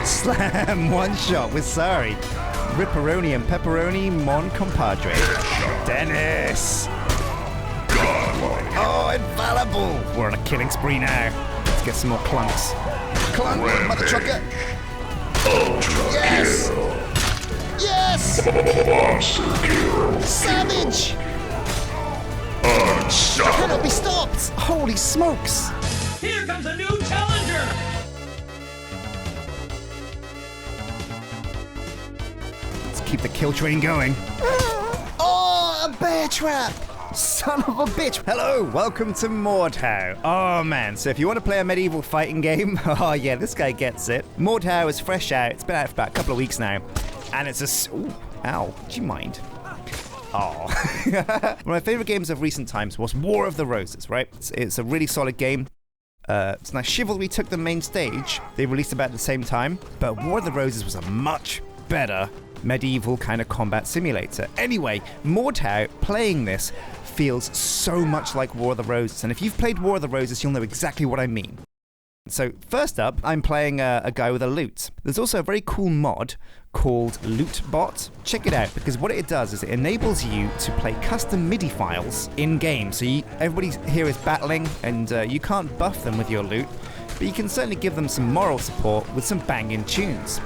Slam, one shot with Sari. Ripperoni and pepperoni, mon compadre. Dennis! Oh, infallible! We're on a killing spree now. Let's get some more clunks. Clunk, mother trucker! Yes! Yes! Monster kill. Savage! Unstoppable. Cannot be stopped! Holy smokes! Here comes a new challenger! Let's keep the kill train going. Oh, a bear trap! Son of a bitch! Hello, welcome to Mordhau. Oh man, so if you want to play a medieval fighting game, oh yeah, this guy gets it. Mordhau is fresh out. It's been out for about a couple of weeks now. And it's a... Ooh, ow, do you mind? Oh. One of my favorite games of recent times was War of the Roses, right? It's a really solid game. It's now Chivalry took the main stage. They released about at the same time. But War of the Roses was a much better medieval kind of combat simulator. Anyway, Mordhau, playing this, feels so much like War of the Roses. And if you've played War of the Roses, you'll know exactly what I mean. So first up, I'm playing a guy with a lute. There's also a very cool mod called LootBot. Check it out, because what it does is it enables you to play custom MIDI files in-game. So everybody here is battling, and you can't buff them with your lute, but you can certainly give them some moral support with some banging tunes.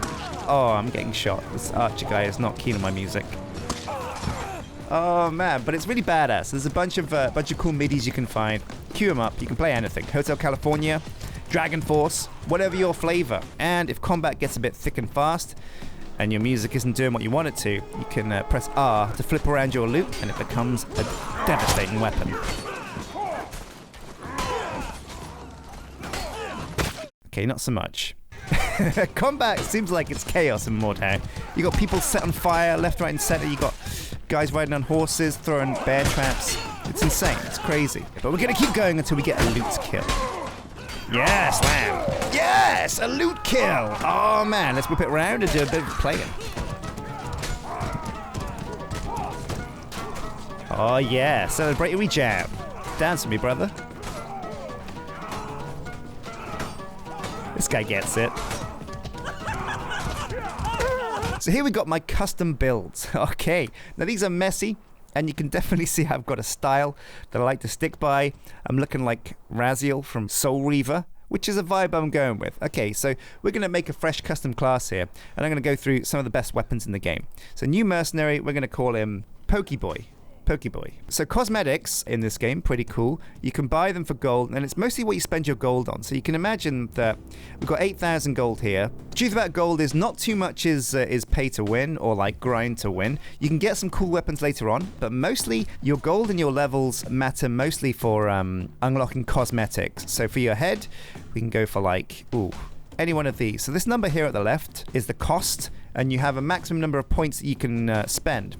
Oh, I'm getting shot. This archer guy is not keen on my music. Oh man, but it's really badass. There's a bunch of cool MIDIs you can find. Queue them up. You can play anything. Hotel California, Dragon Force, whatever your flavor. And if combat gets a bit thick and fast, and your music isn't doing what you want it to, you can press R to flip around your lute, and it becomes a devastating weapon. Okay, not so much. Combat seems like it's chaos in Mordhau. You got people set on fire, left, right, and center. You got guys riding on horses, throwing bear traps. It's insane. It's crazy. But we're gonna keep going until we get a loot kill. Yes, man. Yes, a loot kill. Oh man, let's whip it around and do a bit of playing. Oh yeah, celebratory jam. Dance with me, brother. This guy gets it. So here we got my custom builds. Okay, now these are messy, and you can definitely see I've got a style that I like to stick by. I'm looking like Raziel from Soul Reaver, which is a vibe I'm going with. Okay, so we're going to make a fresh custom class here, and I'm going to go through some of the best weapons in the game. So new mercenary, we're going to call him Pokeboy. So cosmetics in this game, pretty cool. You can buy them for gold, and it's mostly what you spend your gold on. So you can imagine that we've got 8,000 gold here. The truth about gold is not too much is pay to win or like grind to win. You can get some cool weapons later on, but mostly your gold and your levels matter mostly for unlocking cosmetics. So for your head, we can go for like, any one of these. So this number here at the left is the cost, and you have a maximum number of points that you can spend.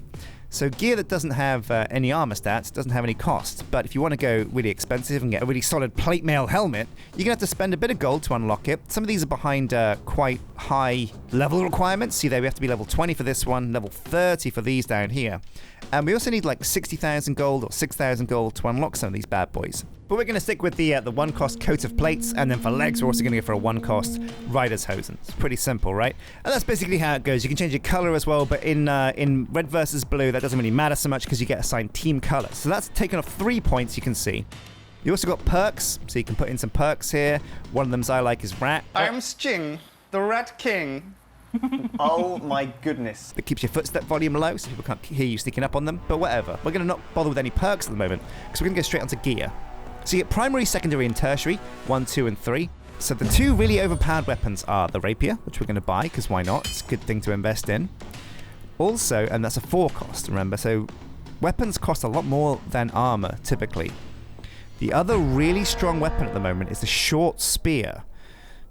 So gear that doesn't have any armor stats doesn't have any cost, but if you want to go really expensive and get a really solid plate mail helmet, you're going to have to spend a bit of gold to unlock it. Some of these are behind quite high level requirements. See there, we have to be level 20 for this one, level 30 for these down here. And we also need like 60,000 gold or 6,000 gold to unlock some of these bad boys. But we're going to stick with the one cost coat of plates, and then for legs we're also going to go for a one cost rider's hosen. It's pretty simple, right? And that's basically how it goes. You can change your color as well, but in red versus blue that doesn't really matter so much because you get assigned team colors. So that's taken off 3 points, you can see. You also got perks, so you can put in some perks here. One of them I like is Rat. I'm Sjin, the Rat King. Oh my goodness. That keeps your footstep volume low so people can't hear you sneaking up on them, but whatever. We're going to not bother with any perks at the moment because we're going to go straight onto gear. So you get primary, secondary, and tertiary, 1, 2, and 3. So the two really overpowered weapons are the rapier, which we're going to buy because why not? It's a good thing to invest in. Also, and that's a 4 cost, remember, so weapons cost a lot more than armor typically. The other really strong weapon at the moment is the short spear.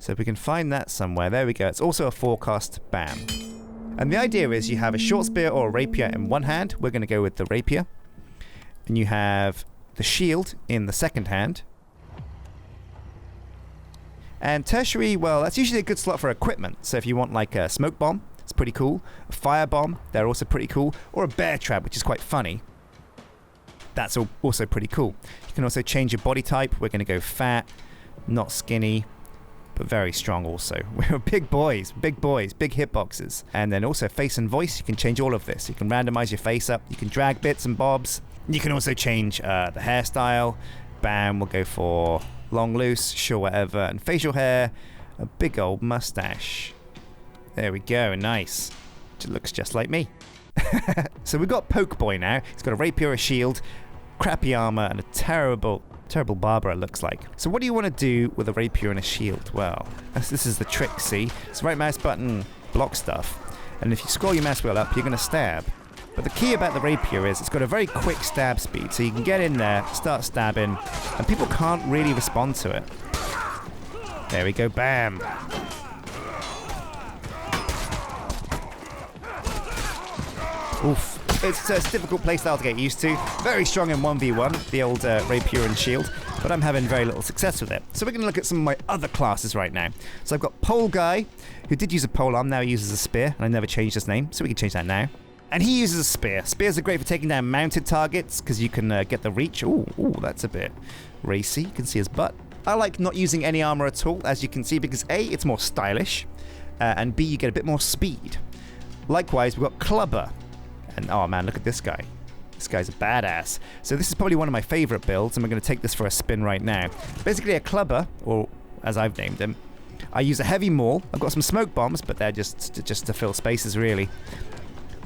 So if we can find that somewhere, there we go. It's also a 4 cost, bam. And the idea is you have a short spear or a rapier in one hand. We're going to go with the rapier. And you have the shield in the second hand. And tertiary, well, that's usually a good slot for equipment. So if you want like a smoke bomb, it's pretty cool. A fire bomb, they're also pretty cool. Or a bear trap, which is quite funny. That's also pretty cool. You can also change your body type. We're going to go fat, not skinny. but very strong also. We're big boys, big hitboxes. And then also face and voice, you can change all of this. You can randomize your face up, you can drag bits and bobs. You can also change the hairstyle. Bam, we'll go for long, loose, sure, whatever. And facial hair, a big old mustache. There we go, nice. It looks just like me. So we've got Poke Boy now. He's got a rapier, a shield, crappy armor, and a terrible barber, it looks like. So what do you want to do with a rapier and a shield? Well, this is the trick, see? So right mouse button, block stuff. And if you scroll your mouse wheel up, you're going to stab. But the key about the rapier is it's got a very quick stab speed. So you can get in there, start stabbing, and people can't really respond to it. There we go, bam. Oof. It's a difficult playstyle to get used to. Very strong in 1v1, the old rapier and shield, but I'm having very little success with it. So we're going to look at some of my other classes right now. So I've got Pole Guy, who did use a pole arm, now he uses a spear, and I never changed his name, so we can change that now. And he uses a spear. Spears are great for taking down mounted targets, because you can get the reach. Ooh, that's a bit racy. You can see his butt. I like not using any armor at all, as you can see, because A, it's more stylish, and B, you get a bit more speed. Likewise, we've got Clubber. And oh man, look at this guy. This guy's a badass. So this is probably one of my favorite builds, and we're going to take this for a spin right now. Basically a clubber, or as I've named him. I use a heavy maul. I've got some smoke bombs, but they're just to fill spaces, really.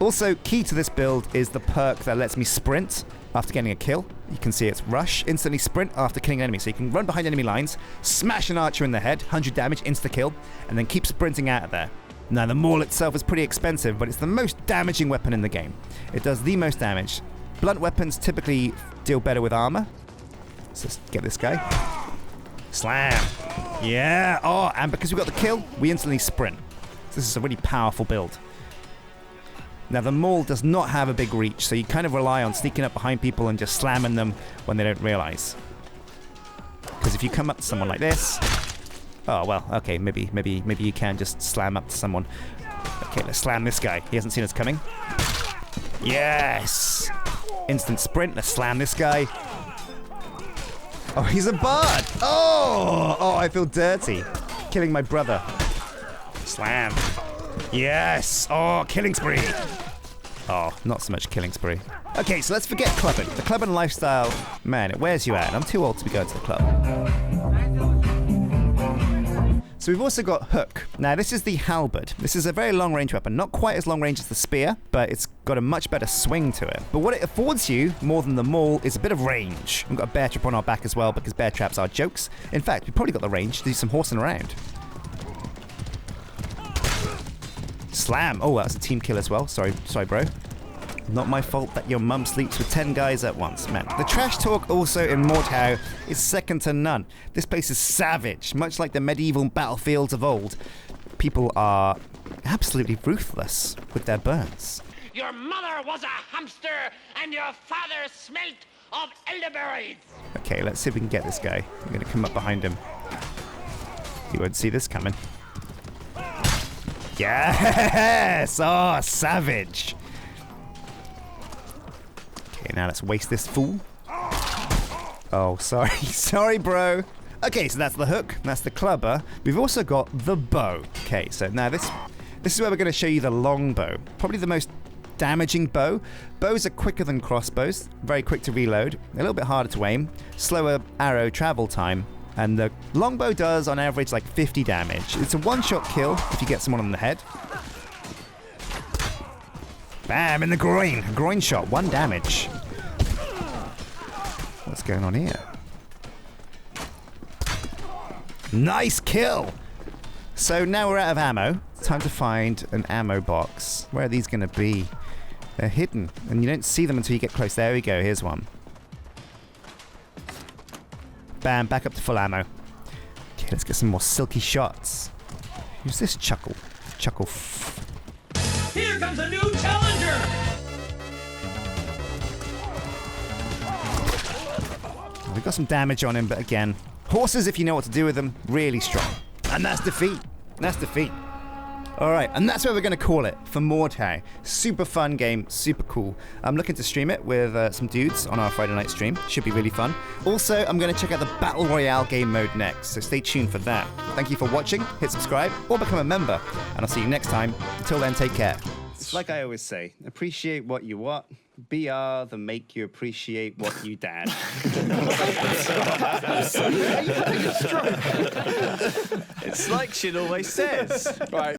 Also, key to this build is the perk that lets me sprint after getting a kill. You can see it's rush, instantly sprint after killing an enemy. So you can run behind enemy lines, smash an archer in the head, 100 damage, insta-kill, and then keep sprinting out of there. Now, the maul itself is pretty expensive, but it's the most damaging weapon in the game. It does the most damage. Blunt weapons typically deal better with armor. So let's get this guy. Slam. Yeah. Oh, and because we got the kill, we instantly sprint. So this is a really powerful build. Now, the maul does not have a big reach, so you kind of rely on sneaking up behind people and just slamming them when they don't realize. Because if you come up to someone like this... Oh, well, okay, maybe you can just slam up to someone. Okay, let's slam this guy. He hasn't seen us coming. Yes! Instant sprint, let's slam this guy. Oh, he's a bard! Oh, I feel dirty. Killing my brother. Slam. Yes! Oh, killing spree. Oh, not so much killing spree. Okay, so let's forget clubbing. The clubbing lifestyle, man, it wears you out. I'm too old to be going to the club. So we've also got Hook. Now this is the halberd. This is a very long range weapon. Not quite as long range as the spear, but it's got a much better swing to it. But what it affords you, more than the maul, is a bit of range. We've got a bear trap on our back as well, because bear traps are jokes. In fact, we've probably got the range to do some horsing around. Slam. Oh, that was a team kill as well. Sorry, bro. Not my fault that your mum sleeps with 10 guys at once, man. The trash talk also in Mordhau is second to none. This place is savage, much like the medieval battlefields of old. People are absolutely ruthless with their burns. Your mother was a hamster, and your father smelt of elderberries. Okay, let's see if we can get this guy. I'm going to come up behind him. You won't see this coming. Yes! Oh, savage! Okay, now let's waste this fool. Oh, sorry. Sorry, bro. Okay, so that's the hook. That's the clubber. We've also got the bow. Okay, so now this is where we're going to show you the long bow. Probably the most damaging bow. Bows are quicker than crossbows. Very quick to reload. A little bit harder to aim. Slower arrow travel time. And the longbow does, on average, like 50 damage. It's a one-shot kill if you get someone on the head. Bam, in the groin. Groin shot, 1 damage. What's going on here? Nice kill! So now we're out of ammo. It's time to find an ammo box. Where are these going to be? They're hidden, and you don't see them until you get close. There we go, here's one. Bam, back up to full ammo. Okay, let's get some more silky shots. Who's this Chuckle? Chuckle. Here comes a new challenger! We got some damage on him, but again, horses, if you know what to do with them, really strong. And that's defeat. That's defeat. All right, and that's what we're going to call it for Mordhau. Super fun game, super cool. I'm looking to stream it with some dudes on our Friday night stream. Should be really fun. Also, I'm going to check out the Battle Royale game mode next, so stay tuned for that. Thank you for watching. Hit subscribe or become a member, and I'll see you next time. Until then, take care. It's like I always say, appreciate what you want. BR the make you appreciate what you dad. It's like Sjin always says. Right.